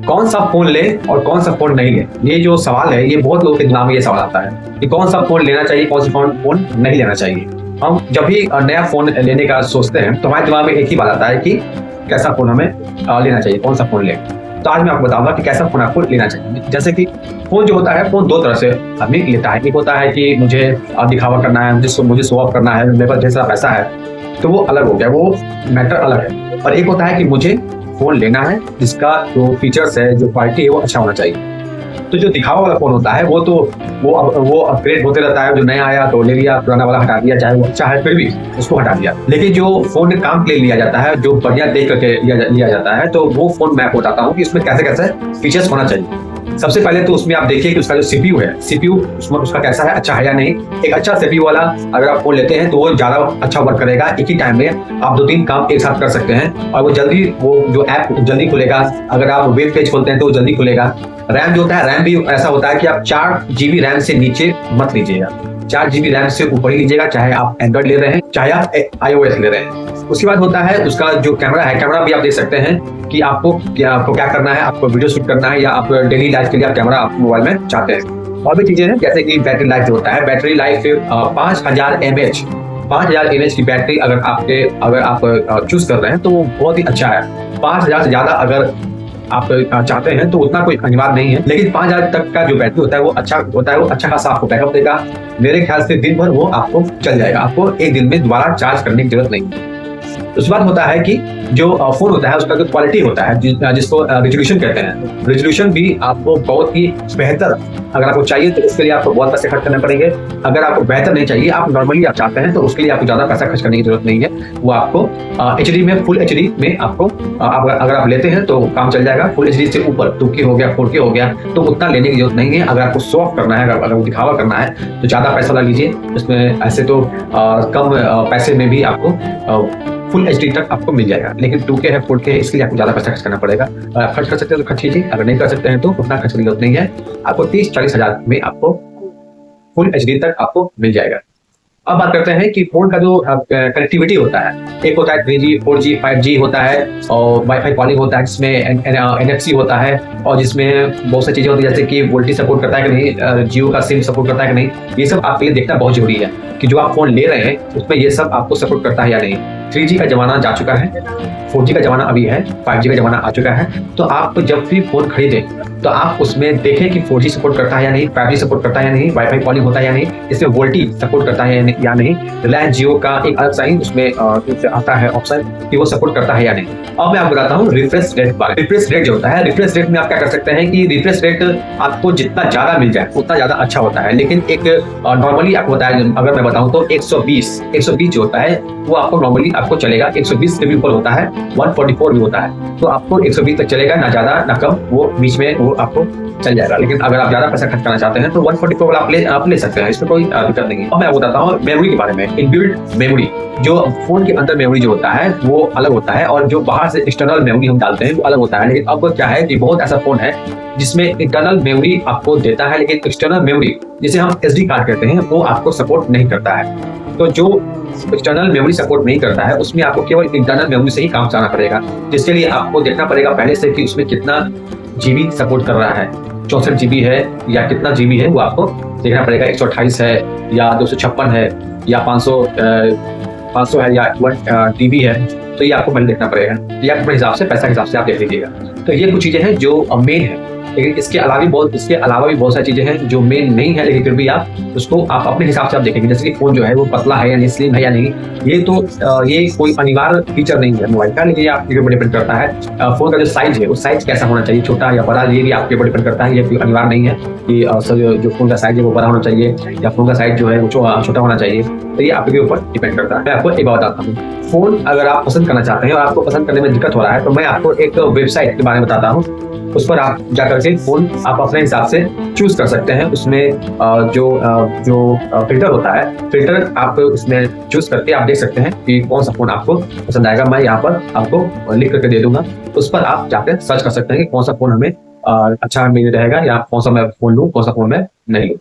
कौन सा फोन ले और कौन सा फोन नहीं ले, ये जो सवाल है ये बहुत लोगों के दिमाग में ये सवाल आता है कि कौन सा फोन लेना चाहिए, कौन सा फोन नहीं लेना चाहिए। हम जब भी नया फोन लेने का सोचते हैं तो हमारे दिमाग में एक ही बात आता है कि कैसा फोन हमें लेना चाहिए, कौन सा फोन ले। तो आज मैं आपको बताऊंगा कि कैसा फोन आपको लेना चाहिए। जैसे कि फोन जो होता है, फोन दो तरह से आदमी लेता है। एक होता है कि मुझे दिखावा करना है, मुझे शो ऑफ करना है, मेरे पास ढेर सारा पैसा है, तो वो अलग हो गया, वो मैटर अलग है। और एक होता है कि मुझे फोन लेना है जिसका जो फीचर्स है, जो क्वालिटी है वो अच्छा होना चाहिए। तो जो दिखावा वाला फोन होता है वो अपग्रेड होते रहता है। जो नया आया तो ले लिया, पुराना वाला हटा दिया, चाहे वो अच्छा है फिर भी उसको हटा दिया। लेकिन जो फोन काम के लिए लिया जाता है, जो बढ़िया देख करके लिया जाता है, तो वो फोन मैं आपको बताता हूँ कि उसमें कैसे कैसे फीचर्स होना चाहिए। सबसे पहले तो उसमें आप देखिए कि उसका जो सीपीयू है, सीपीयू उसका कैसा है, अच्छा है या नहीं। एक अच्छा सीपीयू वाला अगर आप फोन लेते हैं तो वो ज्यादा अच्छा वर्क करेगा। एक ही टाइम में आप 2-3 काम एक साथ कर सकते हैं और वो जो ऐप जल्दी खुलेगा। अगर आप वेब पेज खोलते हैं तो वो जल्दी खुलेगा। रैम जो होता है, रैम भी ऐसा होता है कि आप 4 GB रैम से नीचे मत लीजिएगा, 4 GB रैम से ऊपर ही लीजिएगा, चाहे आप एंड्रॉइड ले रहे हैं चाहे आप iOS ले रहे हैं। उसके बाद होता है उसका जो कैमरा है, कैमरा भी आप देख सकते हैं कि आपको क्या करना है, आपको वीडियो शूट करना है या आप डेली लाइफ के लिए आप कैमरा आप मोबाइल में चाहते हैं। और भी चीजें हैं जैसे कि बैटरी लाइफ जो होता है, बैटरी लाइफ 5000 mAh 5000 mAh की बैटरी अगर आप चूज कर रहे हैं तो वो बहुत ही अच्छा है। 5000 से ज्यादा अगर आप चाहते हैं तो उतना कोई अनिवार्य नहीं है, लेकिन 5000 तक का जो बैटरी होता है वो अच्छा होता है, वो अच्छा खासा आपको बैकअप देगा। मेरे ख्याल से दिन भर वो आपको चल जाएगा, आपको एक दिन में दोबारा चार्ज करने की जरूरत नहीं है। उसके बाद होता है कि जो फोन होता है उसका जो क्वालिटी होता है, जिसको रेजोल्यूशन कहते हैं, रेजोल्यूशन भी आपको बहुत ही बेहतर अगर आपको चाहिए तो उसके लिए आपको बहुत पैसे खर्च करने पड़ेंगे। अगर आपको बेहतर नहीं चाहिए, आप नॉर्मली आप चाहते हैं तो उसके लिए आपको ज्यादा पैसा खर्च करने की जरूरत नहीं है। वो आपको HD में, फुल HD में आपको अगर आप लेते हैं तो काम चल जाएगा। फुल HD से ऊपर 2K हो गया, 4K हो गया तो उतना लेने की जरूरत नहीं है। अगर आपको शो ऑफ करना है, अगर वो दिखावा करना है तो ज्यादा पैसा लगा लीजिए। उसमें ऐसे तो कम पैसे में भी आपको फुल HD तक आपको मिल जाएगा। लेकिन 2K है, 4K है, इसके लिए आपको ज्यादा पैसा खर्च करना पड़ेगा। आप खर्च कर सकते हैं तो खर्च कीजिए, अगर नहीं कर सकते हैं तो उतना खर्च की जरूरत नहीं है। आपको 30-40 हजार में आपको फुल HD तक आपको मिल जाएगा। अब बात करते हैं कि फोन का जो कनेक्टिविटी होता है, एक होता है 3G 4G 5G होता है और वाईफाई कॉलिंग होता है, जिसमें NFC होता है और जिसमें बहुत सी चीजें होती है जैसे कि वोल्टी सपोर्ट करता है कि नहीं, जियो का सिम सपोर्ट करता है कि नहीं। ये सब आपके लिए देखना बहुत जरूरी है कि जो आप फोन ले रहे हैं उसमें ये सब आपको सपोर्ट करता है या नहीं। 3G का जमाना जा चुका है, 4G का जमाना अभी है, 5G का जमाना आ चुका है। तो आप जब भी फोन खरीदें तो आप उसमें देखें कि 4G सपोर्ट करता है या नहीं, 5G सपोर्ट करता है या नहीं, वाईफाई कॉलिंग होता है या नहीं, इसमें वोल्टी सपोर्ट करता है या नहीं। रिलायंस जियो का एक अलग साइन उसमें आता है ऑप्शन कि वो सपोर्ट करता है या नहीं। अब मैं आपको बताता हूँ रिफ्रेश रेट बारे। रिफ्रेश रेट जो होता है, रिफ्रेश रेट में आप क्या कर सकते हैं कि रिफ्रेश रेट आपको जितना ज्यादा मिल जाए उतना ज्यादा अच्छा होता है। लेकिन एक नॉर्मली आपको बताया, अगर मैं बताऊँ तो 120 जो होता है वो आपको नॉर्मली आपको चलेगा। 120 से भी ऊपर होता है, 144 भी होता है, तो आपको 120 तक चलेगा, ना ज्यादा ना कम, वो बीच में वो आपको चल जाएगा। लेकिन अगर आप ज्यादा पैसा खर्च करना चाहते हैं तो 144 वाला आप ले सकते हैं, इसमें कोई दिक्कत नहीं है। अब मैं बताता हूँ मेमोरी के बारे में। इनबिल्ट मेमोरी, जो फोन के अंदर मेमोरी जो होता है वो अलग होता है और जो बाहर से एक्सटर्नल मेमोरी हम डालते हैं वो अलग होता है। लेकिन अब क्या है कि बहुत ऐसा फोन है जिसमें इंटरनल मेमोरी आपको देता है, लेकिन एक्सटर्नल मेमोरी जिसे हम SD कार्ड कहते हैं वो आपको सपोर्ट नहीं करता है। तो जो एक्सटर्नल मेमोरी सपोर्ट नहीं करता है उसमें आपको केवल इंटरनल मेमोरी से ही काम चलाना पड़ेगा, जिसके लिए आपको देखना पड़ेगा पहले से कि उसमें कितना GB सपोर्ट कर रहा है, 64 GB है या कितना GB है, वो आपको देखना पड़ेगा। 128 है या 256 है या 500 है या 1 TB है, तो ये आपको पहले देखना पड़ेगा। ये अपने हिसाब से, पैसा के हिसाब से आप देख लीजिएगा। तो ये कुछ चीजें हैं जो मेन है, लेकिन इसके अलावा भी बहुत सारी चीजें हैं जो मेन नहीं है, लेकिन फिर भी आप उसको अपने हिसाब से आप देखेंगे। जैसे कि फोन जो है वो पतला है या नहीं, स्लिम है या नहीं, ये कोई अनिवार्य फीचर नहीं है मोबाइल का, लेकिन ये आपके ऊपर डिपेंड करता है। फोन का जो साइज है वो साइज कैसा होना चाहिए, छोटा या बड़ा, ये भी आपके ऊपर डिपेंड करता है। ये कोई अनिवार्य नहीं है कि जो फोन का साइज है वो बड़ा होना चाहिए या फोन का साइज जो है वो छोटा होना चाहिए, तो ये आपके ऊपर डिपेंड करता है। मैं आपको एक बात बताता हूँ, फोन अगर आप पसंद करना चाहते हैं और आपको पसंद करने में दिक्कत हो रहा है तो मैं आपको एक वेबसाइट के बारे में बताता हूँ। उस पर आप जाकर के फोन आप अपने हिसाब से चूज कर सकते हैं। उसमें जो फिल्टर होता है, फिल्टर आप उसमें चूज करके आप देख सकते हैं कि कौन सा फोन आपको पसंद आएगा। मैं यहाँ पर आपको लिख करके दे दूंगा, उस पर आप जाकर सर्च कर सकते हैं कि कौन सा फोन हमें अच्छा मिल रहेगा या कौन सा मैं फोन लूँ, कौन सा फोन मैं नहीं लूँ।